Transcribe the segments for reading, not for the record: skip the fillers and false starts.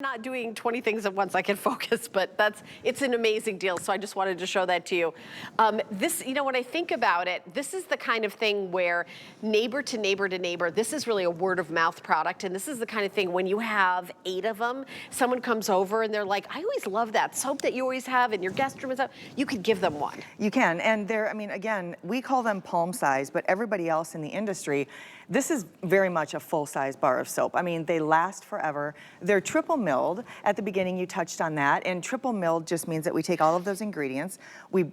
Not doing 20 things at once, I can focus, but it's an amazing deal, so I just wanted to show that to you. This, you know, when I think about it, this is the kind of thing where neighbor to neighbor to neighbor, this is really a word of mouth product, and this is the kind of thing when you have 8 of them, someone comes over and they're like, I always love that soap that you always have in your guest room and stuff. You could give them one. You can, and they're, I mean, again, we call them palm size, but everybody else in the industry, this is very much a full-size bar of soap. I mean, they last forever. They're triple milled. At the beginning, you touched on that, and triple milled just means that we take all of those ingredients, we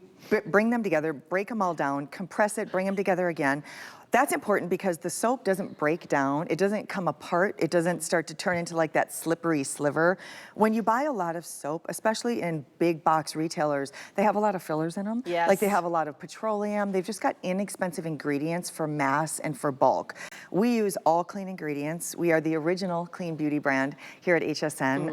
bring them together, break them all down, compress it, bring them together again. That's important because the soap doesn't break down, it doesn't come apart, it doesn't start to turn into like that slippery sliver. When you buy a lot of soap, especially in big box retailers, they have a lot of fillers in them. Yes. Like they have a lot of petroleum, they've just got inexpensive ingredients for mass and for bulk. We use all clean ingredients. We are the original clean beauty brand here at HSN.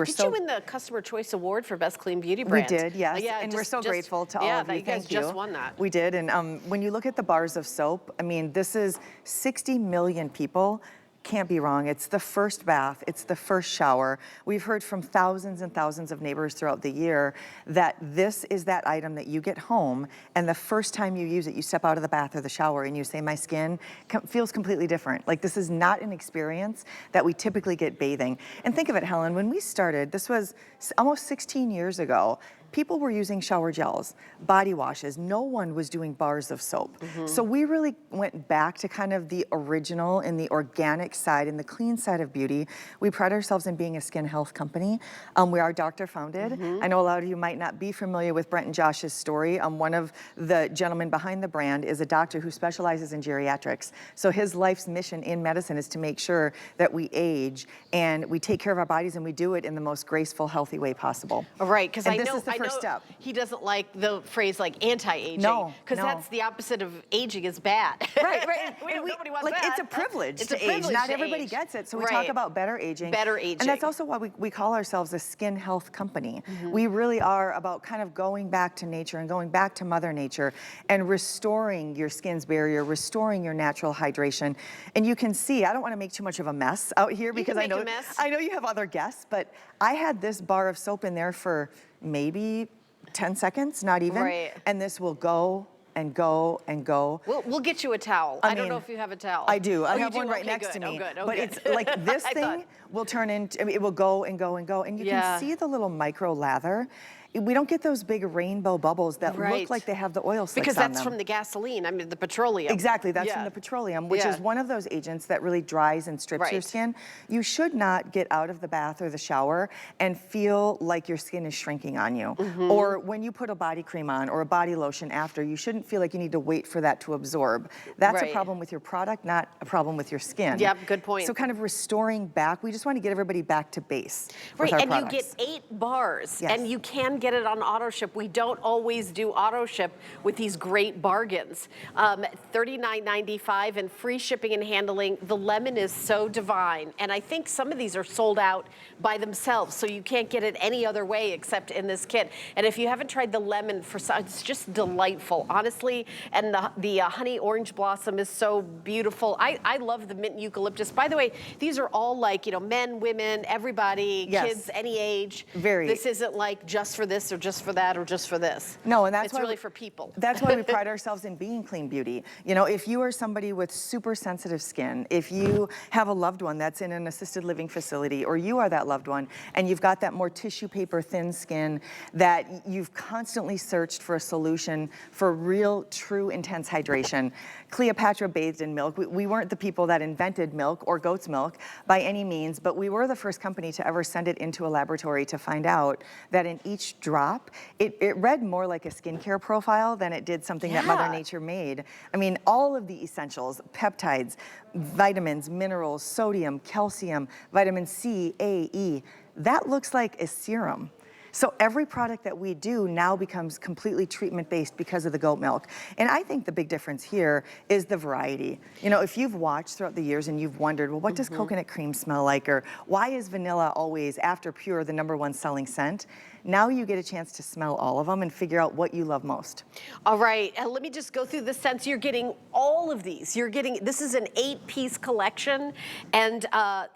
Did you win the Customer Choice Award for Best Clean Beauty Brand? We did, yes, yeah, and we're so grateful to all of you. You guys just won that. We did, and when you look at the bars of soap, I mean, this is 60 million people. Can't be wrong. It's the first bath, it's the first shower. We've heard from thousands and thousands of neighbors throughout the year that this is that item that you get home, and the first time you use it, you step out of the bath or the shower and you say, my skin feels completely different. Like, this is not an experience that we typically get bathing. And think of it, Helen, when we started, this was almost 16 years ago, people were using shower gels, body washes. No one was doing bars of soap. So we really went back to kind of the original and the organic side and the clean side of beauty. We pride ourselves in being a skin health company. We are doctor founded. I know a lot of you might not be familiar with Brent and Josh's story. One of the gentlemen behind the brand is a doctor who specializes in geriatrics. So his life's mission in medicine is to make sure that we age and we take care of our bodies, and we do it in the most graceful, healthy way possible. Right, because I know first step. He doesn't like the phrase like anti-aging. No, because that's the opposite of aging is bad. Right. Nobody wants like, that. It's a privilege It's to a privilege age. Not to everybody age. gets it. So we talk about better aging. Better aging. And that's also why we call ourselves a skin health company. We really are about kind of going back to nature and going back to Mother Nature and restoring your skin's barrier, restoring your natural hydration. And you can see, I don't want to make too much of a mess out here because I know you have other guests, but I had this bar of soap in there for maybe 10 seconds, not even. Right. And this will go and go and go. We'll get you a towel. I don't know if you have a towel. I do. I have do? one right Okay, next good. to me. Oh, good. Oh, but good. it's like this thing will turn into, I mean, it will go and go and go. And you can see the little micro lather. We don't get those big rainbow bubbles that look like they have the oil slicks because on them. that's from the gasoline, I mean the petroleum. Exactly, that's from the petroleum, which is one of those agents that really dries and strips your skin. You should not get out of the bath or the shower and feel like your skin is shrinking on you. Or when you put a body cream on or a body lotion after, you shouldn't feel like you need to wait for that to absorb. That's a problem with your product, not a problem with your skin. Yep, good point. So kind of restoring back, we just want to get everybody back to base. Right, with our and products. you get 8 bars, and you can get it on AutoShip. We don't always do AutoShip with these great bargains. $39.95 and free shipping and handling. The lemon is so divine, and I think some of these are sold out by themselves, so you can't get it any other way except in this kit. And if you haven't tried the lemon, it's just delightful, honestly. And the honey orange blossom is so beautiful. I love the mint eucalyptus. By the way, these are all like, you know, men, women, everybody, kids, any age. This isn't like just for this or just for that or just for this. No, and that's it's really for people. That's why we pride ourselves in being clean beauty. You know, if you are somebody with super sensitive skin, if you have a loved one that's in an assisted living facility, or you are that loved one, and you've got that more tissue paper thin skin that you've constantly searched for a solution for real, true, intense hydration. Cleopatra bathed in milk. We weren't the people that invented milk or goat's milk by any means, but we were the first company to ever send it into a laboratory to find out that in each drop, it read more like a skincare profile than it did something that Mother Nature made. I mean, all of the essentials, peptides, vitamins, minerals, sodium, calcium, vitamin C, A, E, that looks like a serum. So every product that we do now becomes completely treatment-based because of the goat milk. And I think the big difference here is the variety. You know, if you've watched throughout the years and you've wondered, well, what does coconut cream smell like? Or why is vanilla always, after pure, the #1 selling scent? Now you get a chance to smell all of them and figure out what you love most. All right, let me just go through the scents. You're getting all of these. You're getting, this is an 8-piece collection, and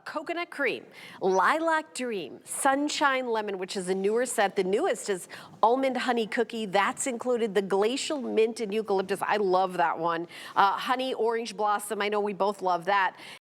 coconut cream, Lilac Dream, Sunshine Lemon, which is a newer set. The newest is Almond Honey Cookie. That's included. The Glacial Mint and Eucalyptus. I love that one. Honey Orange Blossom. I know we both love that.